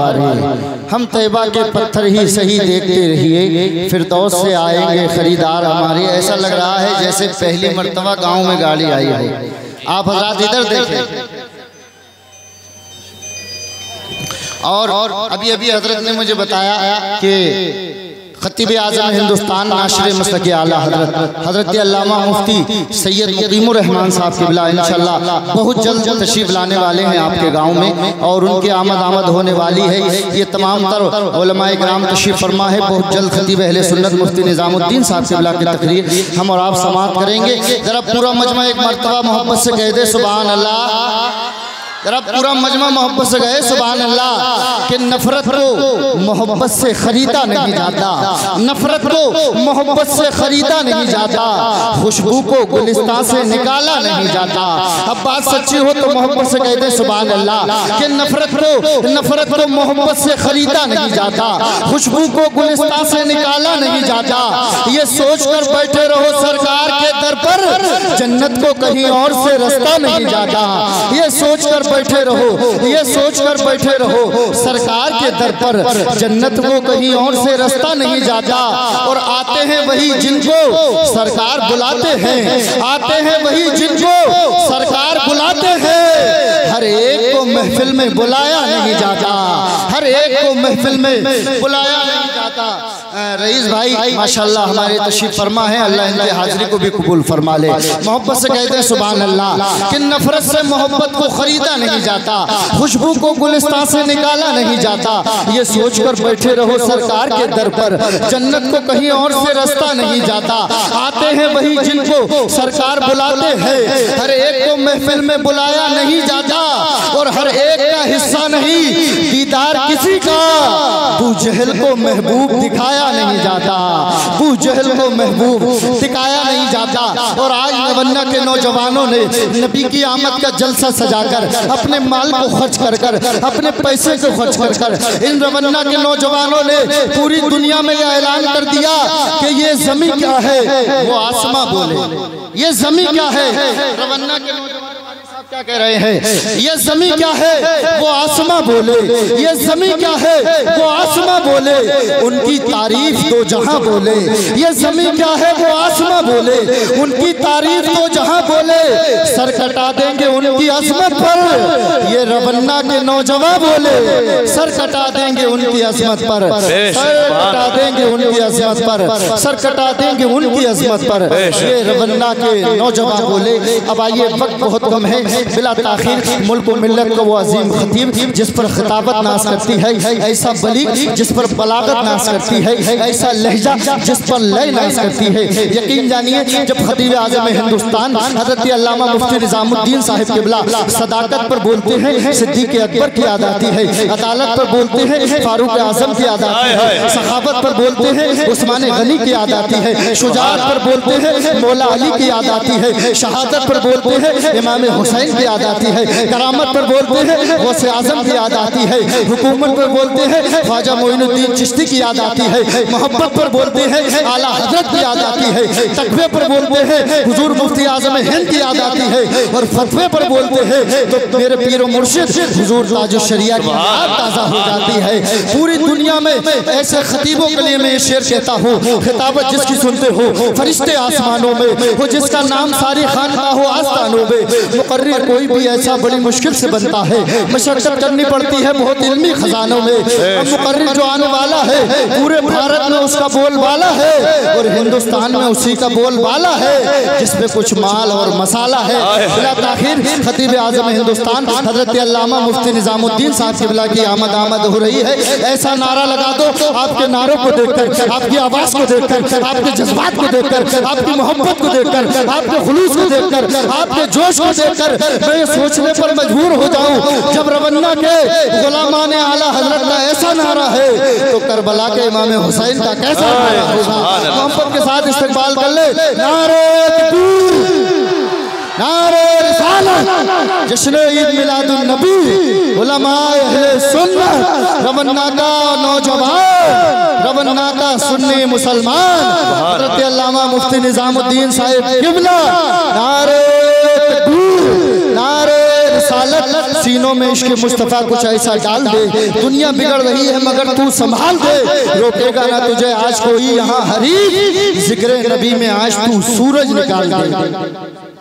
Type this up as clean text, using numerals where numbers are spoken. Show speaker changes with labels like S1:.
S1: हमारे, हम तैबा के पत्थर ही सही देखते रहिए, फिरदौस से आएंगे खरीदार हमारे। ऐसा लग रहा है जैसे पहली मर्तबा गांव में गाड़ी आई हो। आप हज़रात इधर देखें। और अभी अभी हजरत ने मुझे बताया कि खतीब आज़म हिंदुस्तान नाशिर मसलक आला हजरत अल्लामा मुफ्ती सैयद मुकीमुर रहमान साहब क़िबला इंशाअल्लाह बहुत जल्द तशरीफ़ लाने वाले हैं आपके गांव में, और उनकी आमद होने वाली है। ये तमाम तर उलमाए किराम तशरीफ़ फरमा है। बहुत जल्द खतीब अहले सुन्नत मुफ्ती निज़ामुद्दीन साहब क़िबला की तकरीर हम और आप समाअत करेंगे। ज़रा पूरा मजमा एक मरतबा मोहब्बत से कह दे सुभान अल्लाह। जरा पूरा मजमा मोहब्बत से गए सुभान अल्लाह। कि नफरत को मोहब्बत से खरीदा नहीं जाता, नफरत को मोहब्बत से खरीदा नहीं जाता, खुशबू को गुलिस्तान से निकाला नहीं जाता। अब बात सच्ची हो तो मोहब्बत से कहते सुभान अल्लाह। कि नफरत को मोहब्बत से खरीदा नहीं जाता, खुशबू को गुलिस्तान से निकाला नहीं जाता। ये सोच कर बैठे रहो सरकार के दर पर, जन्नत को कहीं और से रास्ता नहीं जाता। ये सोच कर बैठे रहो, ये सोच कर बैठे रहो सरकार के दर पर, जन्नत को कहीं और से रास्ता नहीं जाता। और आते हैं वही जिनको सरकार बुलाते हैं, आते हैं वही जिनको सरकार बुलाते हैं। हर एक को महफिल में बुलाया नहीं जाता, हर एक को महफिल में बुलाया नहीं जाता। रईस भाई माशाल्लाह हमारे तशरीफ फरमा है, अल्लाह इनकी हाजिरी को भी कबूल फरमा ले। मोहब्बत से कहते हैं सुभान अल्लाह। कि नफरत से मोहब्बत को खरीदा नहीं जाता, खुशबू को गुलिस्तान से निकाला नहीं जाता। ये सोच कर बैठे रहो सरकार के दर पर, जन्नत को कहीं और से रास्ता नहीं जाता। आते हैं वही जिनको सरकार बुलाते हैं, हर एक को महफिल में बुलाया नहीं जाता, और हर एक का हिस्सा नहीं दीदार किसी का। अबू जहल को महबूब दिखाया नहीं जाता, अबू जहल को महबूब दिखाया नहीं जाता। और आज रवन्ना के नौजवानों ने नबी की आमद का जलसा सजाकर, अपने माल को खर्च कर कर, अपने पैसे को खर्च कर कर, इन रवन्ना के नौजवानों ने पूरी दुनिया में यह ऐलान कर दिया कि ये ज़मीन क्या है, वो आसमां बोले। ये ज़मीन क्या है, रवन्ना के नौजवान क्या कह रहे हैं, ये ज़मीन क्या है वो आसमां बोले, ये ज़मीन क्या है वो आसमां बोले। उनकी तारीफ तो जहां बोले, ये ज़मीन क्या है वो आसमां बोले, उनकी तारीफ तो जहां बोले। सर कटा देंगे उनकी अजमत पर, ये रवन्ना के नौजवान बोले। सर कटा देंगे उनकी अजमत पर, सर कटा देंगे उनकी अजमत पर, सर कटा देंगे उनकी अजमत पर, ये रवन्ना के नौजवान बोले। अब आइए वक्त बहुत कम है, बिला ताखीर मुल्क व मिल्लत का वो अजीम खतीब जिस पर खिताबत नाश करती है, ऐसा बलीग जिस पर बलागत नाश करती है, ऐसा लहजा जिस पर लय नाश करती है। यकीन जानिए जब खतीब आज़म हिंदुस्तान हज़रत अल्लामा मुफ्ती निज़ामुद्दीन साहिब क़िबला सदाकत पर बोलते हैं, सिद्दीक़ अकबर की याद आती है। अदालत पर बोलते हैं, फारूक आज़म की याद आती है। सखावत पर बोलते हैं, उस्मान गनी की याद आती है। शुजाअत पर बोलते हैं, मौला अली की याद आती है। शहादत पर बोलते हैं, इमाम हुसैन की याद आती है। करामत पर बोलते हैं, गौसे आज़म की याद आती है। हुकूमत पर बोलते हैं, ख्वाजा मोइनुद्दीन चिश्ती की याद आती है। मोहब्बत पर बोलते हैं, आला हजरत की याद आती है। तकवे पर बोलते हैं, हुजूर मुफ्ती आज़म हिंद की याद आती है। और फतवे पर बोलते हैं तो मेरे पीर मुर्शिद हुजूर ताज शरिया की याद ताज़ा हो जाती है। पूरी दुनिया में ऐसे खतीबों के लिए मैं ये शेर कहता हूँ, खिताबत जिसकी सुनते हो फरिश्ते आसमानों में, वो जिसका नाम सारी खानका हो आस्थानों में। मुकर्रिर कोई भी ऐसा बड़ी मुश्किल से बनता है, मशक्कत करनी पड़ती है बहुत इल्मी खजानों में। मुकर्रिर जो आने वाला है पूरे भारत में उसका बोलबाला है, और हिंदुस्तान में उसी का बोलबाला है जिसमें कुछ माल और मसाला है। बिला ताखीर खतीब आज़म हिंदुस्तान हज़रत अल्लामा मुफ्ती निज़ामुद्दीन साहब क़िबला की आमद हो रही है। ऐसा नारा लगा दो, आपके नारों को देखकर, आपकी आवाज़ को देखकर, आपके जज्बात को देखकर, आपकी मोहब्बत को देखकर, आपके खुलूस को देखकर, आपके जोश को देखकर मैं ये सोचने पर मजबूर हो जाऊं, जब रवन्ना के गुलामान आला हजरत का ऐसा नारा है तो करबला के इमाम हुसैन का कैसा नारा होगा। मोहब्बत के साथ इस्तकबाल कर ले। नारे तकबीर, नारे रिसालत, जश्न ईद मिलादुन नबी, उलमाए अहले सुन्नत, रवन्ना का नौजवान, रवन्ना का सुन्नी मुसलमान हज़रत अल्लामा मुफ्ती निज़ामुद्दीन साहिब क़िबला। नारे तकबीर, नारे रिसालत, सीनों में इश्क मुस्तफ़ा कुछ ऐसा डाल दे, दुनिया बिगड़ रही है मगर तू संभाल दे, रोकेगा ना तुझे आज कोई यहाँ हरीफ, जिक्र नबी में आज तू सूरज निकाल दे।